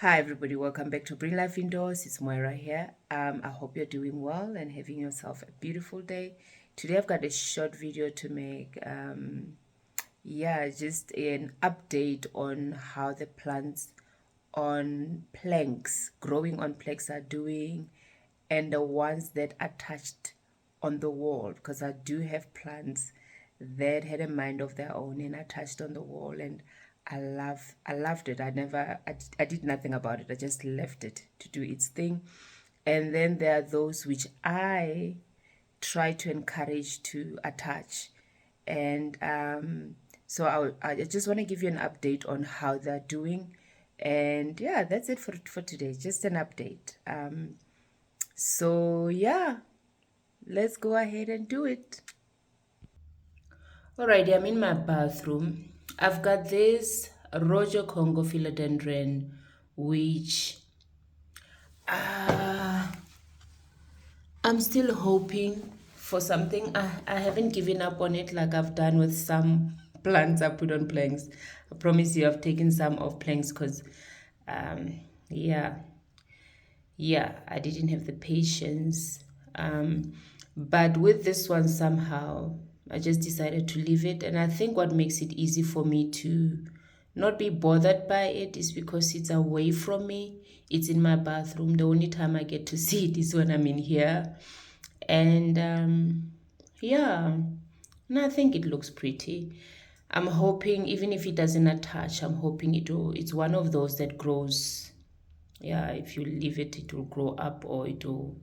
Hi everybody, welcome back to Bring Life Indoors. It's Moira here. I hope you're doing well and having yourself a beautiful day. Today I've got a short video to make. Just an update on how the plants on planks, growing on planks, are doing, and the ones that are attached on the wall, because I do have plants that had a mind of their own and attached on the wall, and I loved it. I did nothing about it. I just left it to do its thing. And then there are those which I try to encourage to attach. And I just want to give you an update on how they're doing. And yeah, that's it for today. Just an update. Let's go ahead and do it. Alrighty, I'm in my bathroom. I've got this Rojo Congo philodendron, which uh, I'm still hoping for something. I haven't given up on it like I've done with some plants I put on planks. I promise you I've taken some off planks because, um, yeah, I didn't have the patience. But with this one, somehow, I just decided to leave it. And I think what makes it easy for me to not be bothered by it is because it's away from me. It's in my bathroom. The only time I get to see it is when I'm in here. And yeah, and I think it looks pretty. I'm hoping, even if it doesn't attach, I'm hoping it's one of those that grows. Yeah, if you leave it, it will grow up, or it will,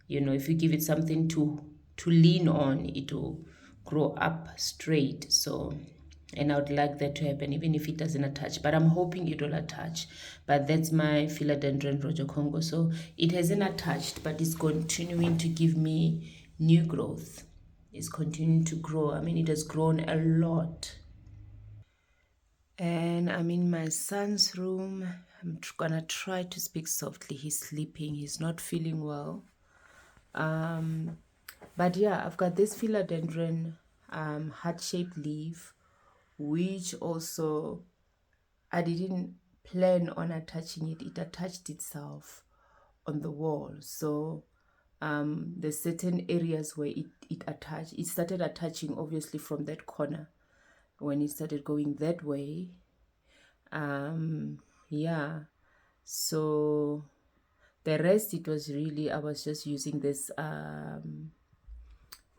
if you give it something to lean on, it will grow up straight. So, and I would like that to happen, even if it doesn't attach. But I'm hoping it will attach. But that's my philodendron Rojo Congo. So it hasn't attached, but it's continuing to give me new growth. It's continuing to grow. I mean, it has grown a lot. And I'm in my son's room. I'm gonna try to speak softly. He's sleeping. He's not feeling well. But yeah, I've got this philodendron heart-shaped leaf, which also I didn't plan on attaching it. It attached itself on the wall. So there's certain areas where it attached. It started attaching obviously from that corner when it started going that way. Yeah. So the rest, it was really, I was just using this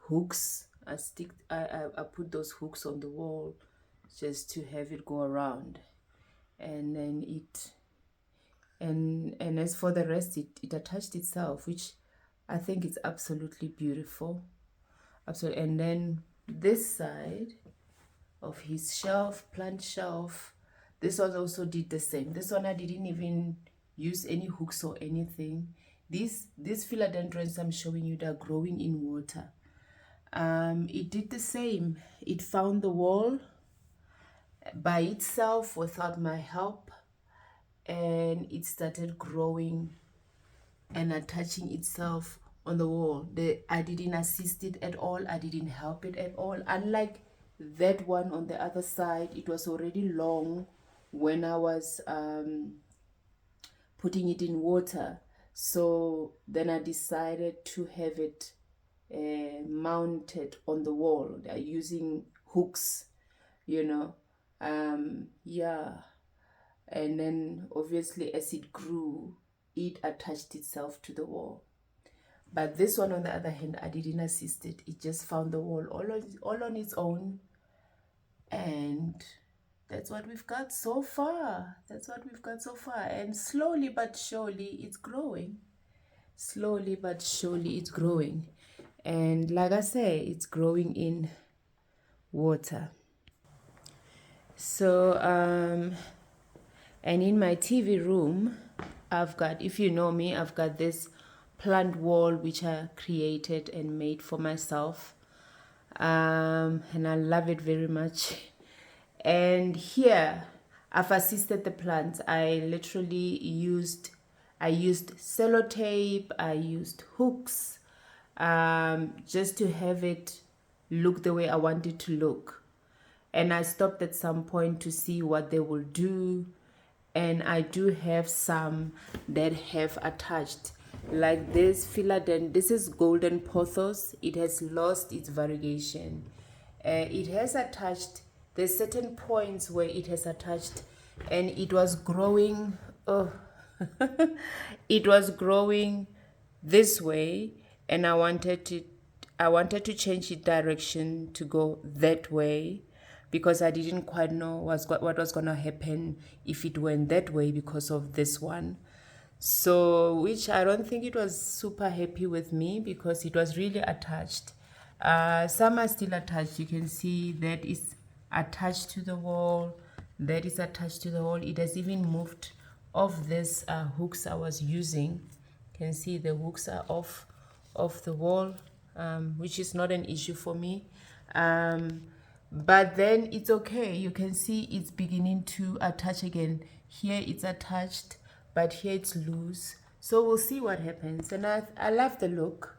hooks. I put those hooks on the wall just to have it go around, and then and as for the rest, it attached itself, which I think is absolutely beautiful. Absolutely. And then this side of his plant shelf, this one also did the same. This one I didn't even use any hooks or anything. These philodendrons I'm showing you, they're growing in water. It did the same. It found the wall by itself without my help, and it started growing and attaching itself on the wall. I didn't assist it at all. I didn't help it at all. Unlike that one on the other side, it was already long when I was putting it in water. So then I decided to have it mounted on the wall using hooks, you know. Yeah. And then obviously as it grew, it attached itself to the wall. But this one, on the other hand, I didn't assist it. It just found the wall all on its own. And that's what we've got so far. That's what we've got so far. And slowly but surely, it's growing. Slowly but surely, it's growing. And like I say, it's growing in water. So, and in my TV room, I've got, if you know me, I've got this plant wall which I created and made for myself. And I love it very much. And here, I've assisted the plants. I used sellotape, I used hooks, just to have it look the way I want it to look. And I stopped at some point to see what they will do. and I do have some that have attached, like this philodendron. This is golden pothos. It has lost its variegation. It has attached. There's certain points where it has attached, and it was growing. Oh, it was growing this way, and I wanted to change its direction to go that way, because I didn't quite know what was going to happen if it went that way because of this one. So, which I don't think it was super happy with me, because it was really attached. Some are still attached. You can see that is attached to the wall. That is attached to the wall. It has even moved off this hooks I was using. You can see the hooks are off the wall, which is not an issue for me. But then it's okay. You can see it's beginning to attach again. Here it's attached, but here it's loose. So we'll see what happens. And I love the look.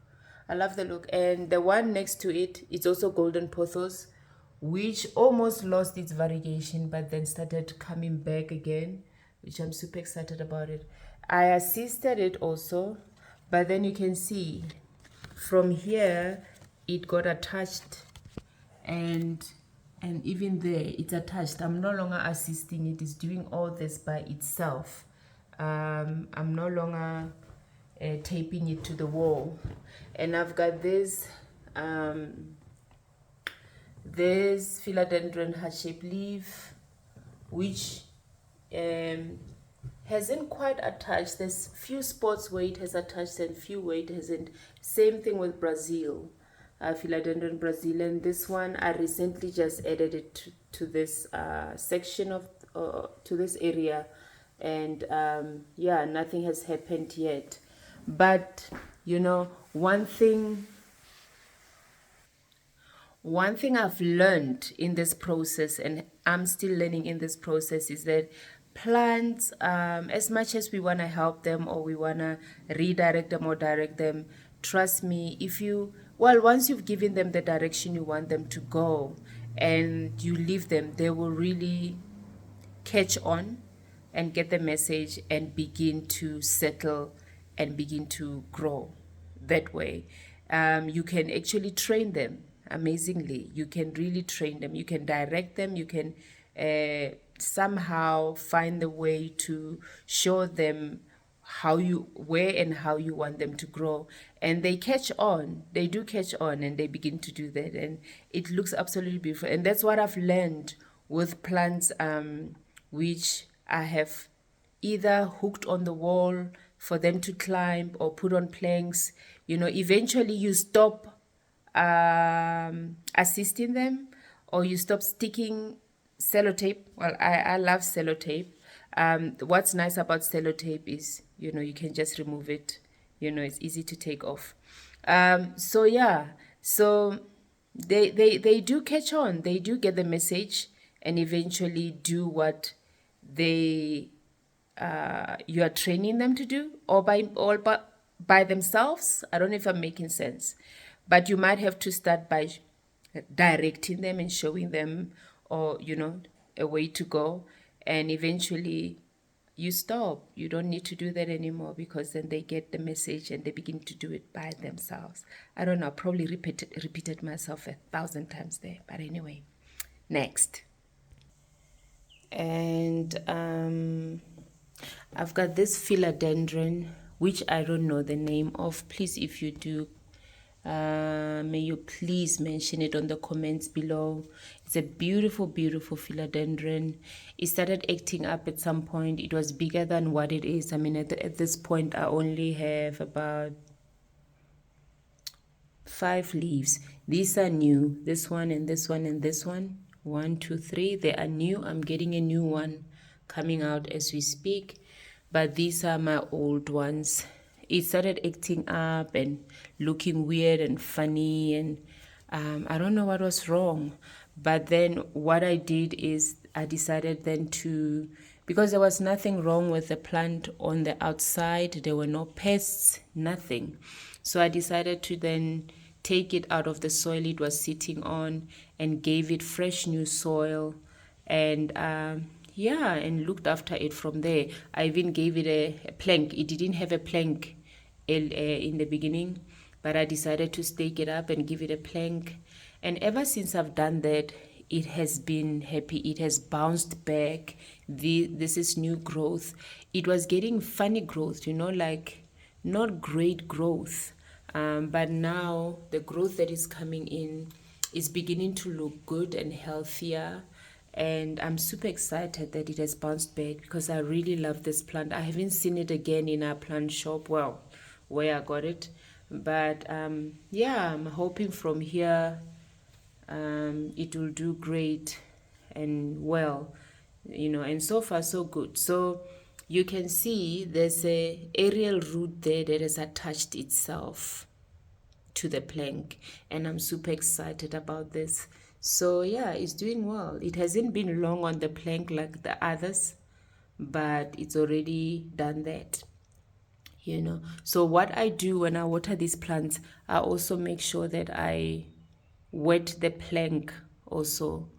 I love the look. And the one next to it, it's also golden pothos, which almost lost its variegation, but then started coming back again, which I'm super excited about it. I assisted it also, but then you can see from here it got attached, and even there it's attached. I'm no longer assisting it. It's doing all this by itself. I'm no longer taping it to the wall. And I've got this philodendron heart-shaped leaf, which hasn't quite attached. There's few spots where it has attached and few where it hasn't. Same thing with Brazil, philodendron Brazil. And this one I recently just added it to this section of to this area, and yeah, nothing has happened yet. But you know, one thing I've learned in this process, and I'm still learning in this process, is that plants, as much as we want to help them or we want to redirect them or direct them, trust me, once you've given them the direction you want them to go and you leave them, they will really catch on and get the message and begin to settle and begin to grow that way. You can actually train them amazingly. You can really train them. You can direct them. You can somehow find the way to show them where and how you want them to grow, and they catch on. They do catch on, and they begin to do that, and it looks absolutely beautiful. And that's what I've learned with plants, which I have either hooked on the wall for them to climb or put on planks. Eventually you stop assisting them, or you stop sticking sellotape. Well, I love sellotape. What's nice about sellotape is, you can just remove it. It's easy to take off. So yeah, so they do catch on. They do get the message and eventually do what you are training them to do, or by themselves. I don't know if I'm making sense, but you might have to start by directing them and showing them, or a way to go, and eventually you stop. You don't need to do that anymore, because then they get the message and they begin to do it by themselves. I don't know, I probably repeated myself 1,000 times there, but anyway, next. And I've got this philodendron, which I don't know the name of. Please, if you do, may you please mention it on the comments below. It's a beautiful, beautiful philodendron. It started acting up at some point. It was bigger than what it is. I mean, at this point, I only have about 5 leaves. These are new. This one and this one and this one. 1, 2, 3. They are new. I'm getting a new one coming out as we speak. But these are my old ones. It started acting up and looking weird and funny, and I don't know what was wrong. But then what I did is I decided then because there was nothing wrong with the plant on the outside, there were no pests, nothing. So I decided to then take it out of the soil it was sitting on and gave it fresh new soil. And yeah, and looked after it from there. I even gave it a plank. It didn't have a plank in the beginning, but I decided to stake it up and give it a plank. And ever since I've done that, it has been happy. It has bounced back. This is new growth. It was getting funny growth, like not great growth. But now the growth that is coming in is beginning to look good and healthier. And I'm super excited that it has bounced back because I really love this plant. I haven't seen it again in our plant shop, well, where I got it. But yeah, I'm hoping from here it will do great and well, and so far so good. So you can see there's a aerial root there that has attached itself to the plank, and I'm super excited about this. So yeah, it's doing well. It hasn't been long on the plank like the others, but it's already done that. So what I do when I water these plants, I also make sure that I wet the plank also.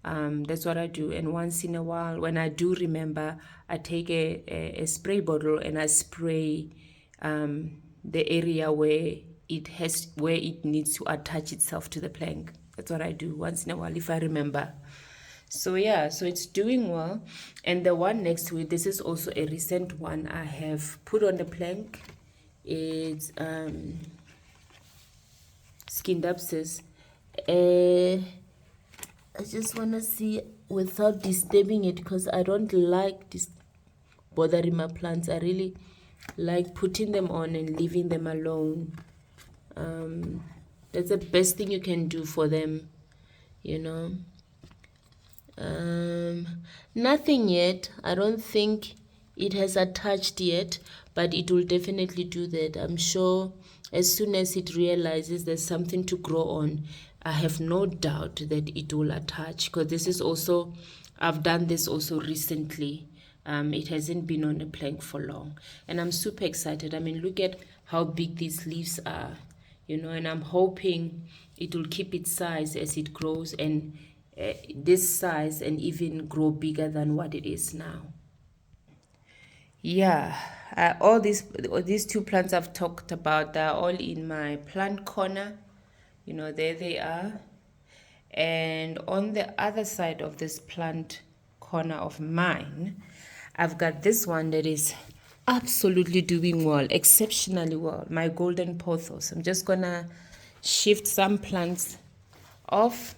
That's what I do. And once in a while, when I do remember, I take a spray bottle and I spray the area where it needs to attach itself to the plank. That's what I do once in a while if I remember. So yeah, so it's doing well. And the one next to it, this is also a recent one I have put on the plank. It's Scindapsus. I just want to see without disturbing it, because I don't like this bothering my plants. I really like putting them on and leaving them alone. That's the best thing you can do for them, Nothing yet. I don't think it has attached yet, but it will definitely do that. I'm sure as soon as it realizes there's something to grow on, I have no doubt that it will attach, because this is also, I've done this also recently. It hasn't been on a plank for long, and I'm super excited. I mean, look at how big these leaves are, and I'm hoping it will keep its size as it grows, and this size, and even grow bigger than what it is now. Yeah, all these two plants I've talked about, they're all in my plant corner. There they are. And on the other side of this plant corner of mine, I've got this one that is absolutely doing well, exceptionally well, my golden pothos. I'm just gonna shift some plants off.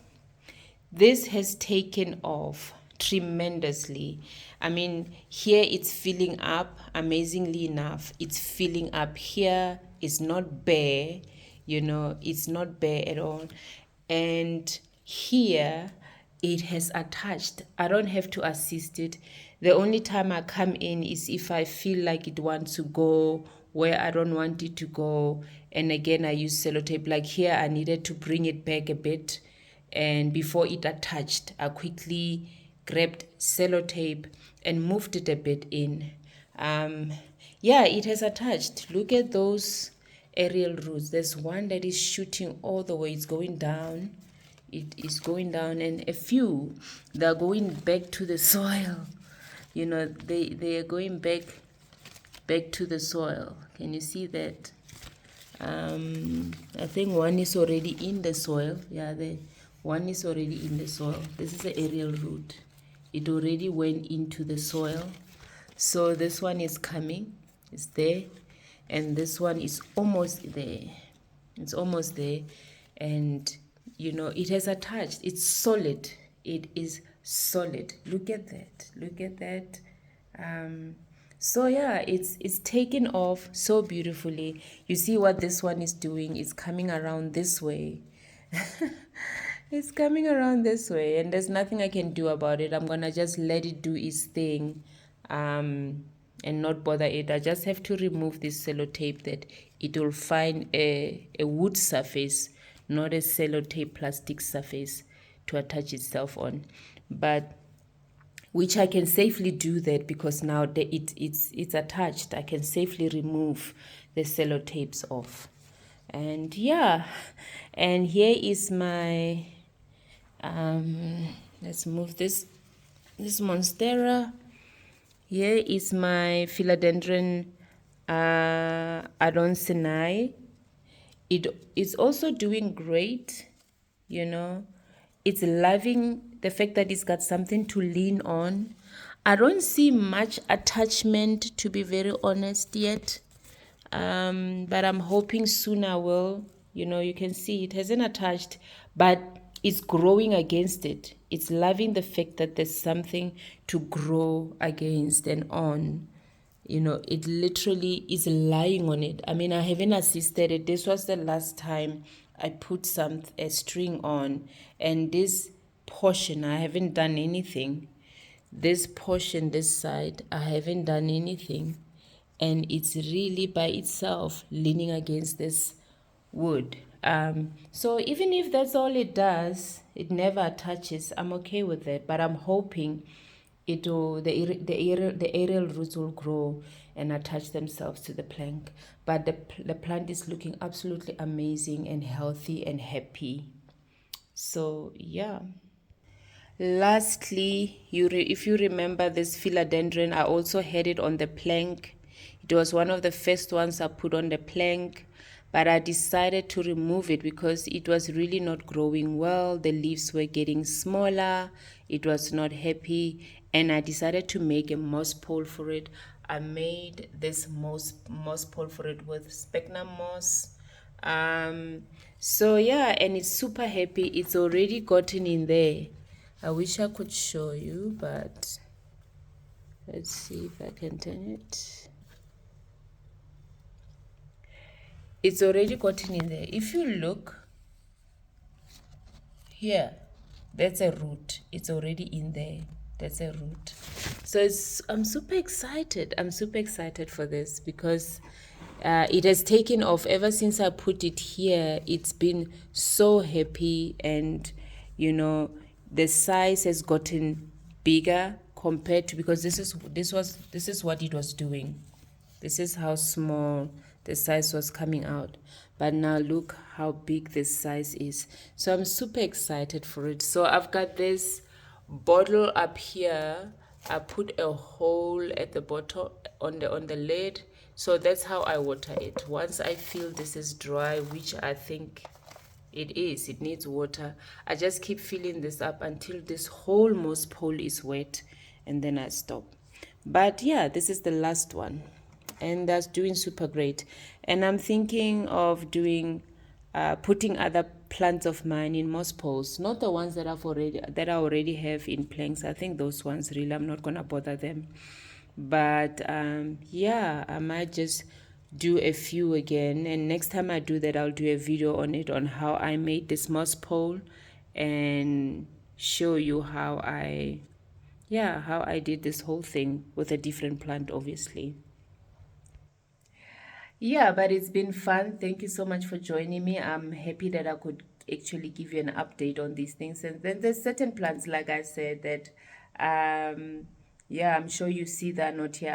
This has taken off tremendously. I mean, here it's filling up amazingly enough. It's filling up here. It's not bare, it's not bare at all. And here it has attached. I don't have to assist it. The only time I come in is if I feel like it wants to go where I don't want it to go. And again, I use sellotape. Like here, I needed to bring it back a bit, and before it attached, I quickly grabbed sellotape and moved it a bit in. Yeah, it has attached. Look at those aerial roots. There's one that is shooting all the way. It's going down. It is going down, and a few, they're going back to the soil. They are going back to the soil. Can you see that? I think one is already in the soil. Yeah, one is already in the soil. This is the aerial root. It already went into the soil. So this one is coming. It's there. And this one is almost there. It's almost there. And, it has attached. It's solid. It is solid. Look at that. Look at that. So yeah, it's taken off so beautifully. You see what this one is doing? It's coming around this way. It's coming around this way, and there's nothing I can do about it. I'm gonna just let it do its thing, and not bother it. I just have to remove this sellotape, that it will find a wood surface, not a sellotape plastic surface to attach itself on. But which I can safely do that, because now it's attached. I can safely remove the sellotapes off. And yeah, and here is my let's move this this monstera. Here is my philodendron adonsinai. It's also doing great, you know. It's loving the fact that it's got something to lean on. I don't see much attachment, to be very honest, yet. But I'm hoping soon I will. You know, you can see it hasn't attached, but it's growing against it. It's loving the fact that there's something to grow against and on. You know, it literally is lying on it. I mean, I haven't assisted it. This was the last time I put a string on, and this portion I haven't done anything. This portion, this side, I haven't done anything, and it's really by itself leaning against this wood. So even if that's all it does, it never attaches, I'm okay with it. But I'm hoping the aerial roots will grow and attach themselves to the plank. But the plant is looking absolutely amazing and healthy and happy. So yeah. Lastly, if you remember this philodendron, I also had it on the plank. It was one of the first ones I put on the plank, but I decided to remove it because it was really not growing well. The leaves were getting smaller. It was not happy, and I decided to make a moss pole for it. I made this moss pole for it with sphagnum moss. So yeah, and it's super happy. It's already gotten in there. I wish I could show you, but let's see if I can turn it. It's already gotten in there. If you look here, that's a root. It's already in there. That's a root. So I'm super excited. I'm super excited for this because it has taken off ever since I put it here. It's been so happy, and you know, the size has gotten bigger compared to, because this is what it was doing. This is how small the size was coming out. But now look how big this size is. So I'm super excited for it. So I've got this bottle up here. I put a hole at the bottom on the lid. So that's how I water it. Once I feel this is dry, which I think it needs water, I just keep filling this up until this whole moss pole is wet, and then I stop. But yeah, this is the last one, and that's doing super great. And I'm thinking of doing putting other plants of mine in moss poles, not the ones that I already have in planks. I think those ones really, I'm not gonna bother them. But yeah, I might just do a few again, and next time I do that, I'll do a video on it, on how I made this moss pole, and show you how I did this whole thing with a different plant, obviously. Yeah, but it's been fun. Thank you so much for joining me. I'm happy that I could actually give you an update on these things. And then there's certain plants, like I said, that yeah, I'm sure you see that not here.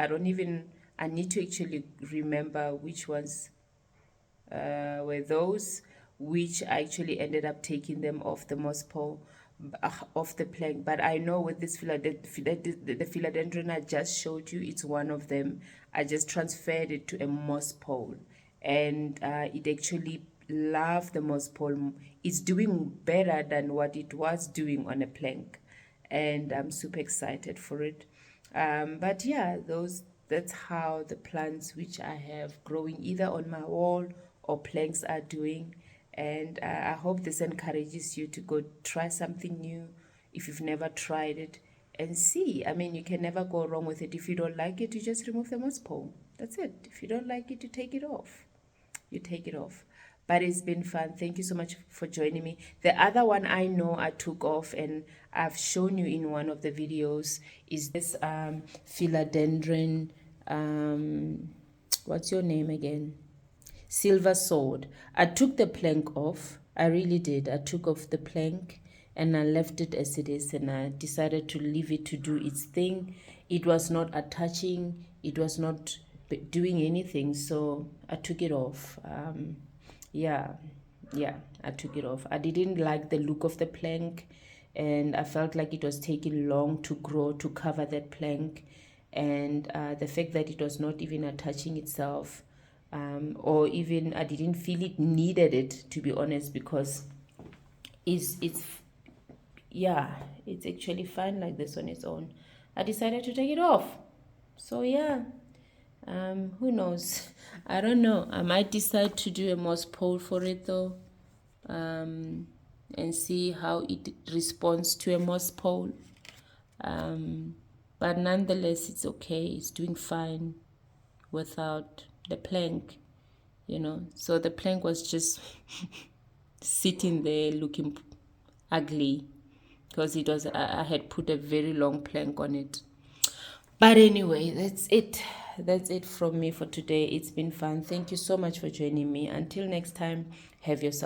I need to actually remember which ones were those, which I actually ended up taking them off the moss pole, off the plank. But I know with this the philodendron I just showed you, it's one of them. I just transferred it to a moss pole, and it actually loved the moss pole. It's doing better than what it was doing on a plank, and I'm super excited for it. But yeah, that's how the plants which I have growing either on my wall or planks are doing. And I hope this encourages you to go try something new if you've never tried it, and see. I mean, you can never go wrong with it. If you don't like it, you just remove the moss pole. That's it. If you don't like it, you take it off. You take it off. But it's been fun. Thank you so much for joining me. The other one I know I took off, and I've shown you in one of the videos, is this philodendron. What's your name again? Silver sword. I took the plank off. I really did. I took off the plank and I left it as it is, and I decided to leave it to do its thing. It was not attaching. It was not doing anything, so I took it off. Yeah, I took it off. I didn't like the look of the plank, and I felt like it was taking long to grow to cover that plank. And the fact that it was not even attaching itself, or even I didn't feel it needed it, to be honest, because it's yeah, it's actually fine like this on its own. I decided to take it off. So yeah, who knows? I don't know. I might decide to do a moss pole for it though, and see how it responds to a moss pole. But nonetheless, it's okay. It's doing fine without the plank, So the plank was just sitting there looking ugly because I had put a very long plank on it. But anyway, that's it. That's it from me for today. It's been fun. Thank you so much for joining me. Until next time, have yourself